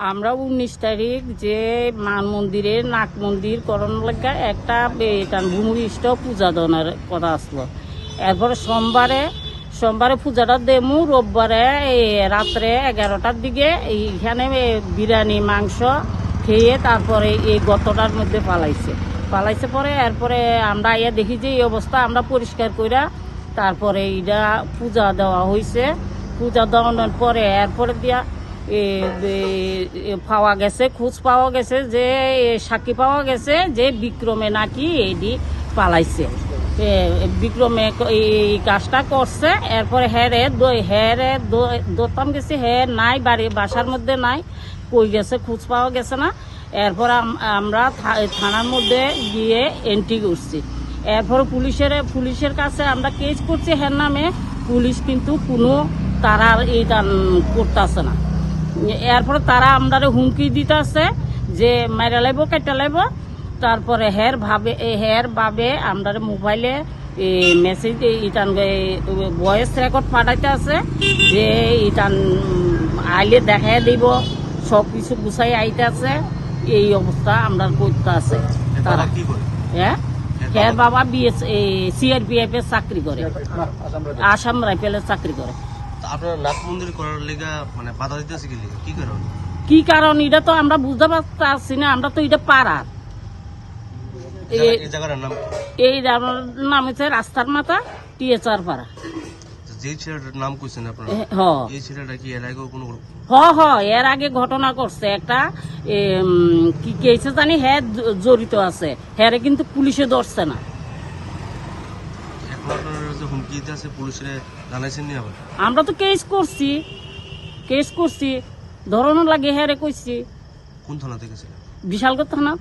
আমরা 19 তারিখ যে মান মন্দিরের নাক মন্দির করণ লাগা একটা ভূমিষ্ঠ পূজা দনের কথা আসলো। এরপরে সোমবারে পূজাটা দেমু, রোববারে রাত্রে 11টার দিকে এইখানে বিরিয়ানি মাংস খেয়ে তারপরে এই গতটার মধ্যে পালাইছে পরে এরপরে আমরা ইয়া দেখি যে এই অবস্থা, আমরা পরিষ্কার কইরা তারপরে এইটা পূজা দেওয়া হয়েছে। পূজা দেওয়ানোর পরে এরপরে দিয়া পাওয়া গেছে, খোঁজ পাওয়া গেছে যে সাক্ষী পাওয়া গেছে যে বিক্রমে নাকি এটি পালাইছে। বিক্রমে এই কাজটা করছে। এরপরে হ্যারে দৌড়তাম গেছে, নাই বাসার মধ্যে নাই, কই গেছে খোঁজ পাওয়া গেছে না। এরপর আমরা থানার মধ্যে গিয়ে এন্ট্রি করছি। এরপর পুলিশের কাছে আমরা কেস করছি হ্যার নামে। পুলিশ কিন্তু কোনো তারা এইটা করতেছে না। এরপরে তারা আমরা হুমকি দিতেছে যে মাইরা লাইব, কেটে লাইব। তারপরে হের ভাবে আমরা মোবাইলে মেসেজ ইটান ভয়েস রেকর্ড পাঠাইতে আছে যে ইটান আইলে দেখাই দিব, সব কিছু গুছাই আইতে আছে। এই অবস্থা আমরা করতে আছে। তারা হের বাবা CRPF এর চাকরি করে, আসাম রাইফেলের চাকরি করে। আপনার নাক মন্দির করার লেগা মানে বাধা দিতেছে কি কারণ এটা তো আমরা বুঝতে পারছি না। আমরা তো এটা পাড়ার, এই নাম হচ্ছে রাস্তার মাথা THR পাড়া। যে ছেলেটার নাম কইছেন আপনারা, এই ছেলেটা কি এর আগে কোনো এর আগে ঘটনা করছে একটা, কি কেছে জানি হ্যাঁ জড়িত আছে। হ্যাঁ কিন্তু পুলিশে ধরছে না। আমরা তো কেস করছি ধরানোর লাগে হ্যাঁ কইছি। কোন থানা থেকে? বিশালগড় থানা।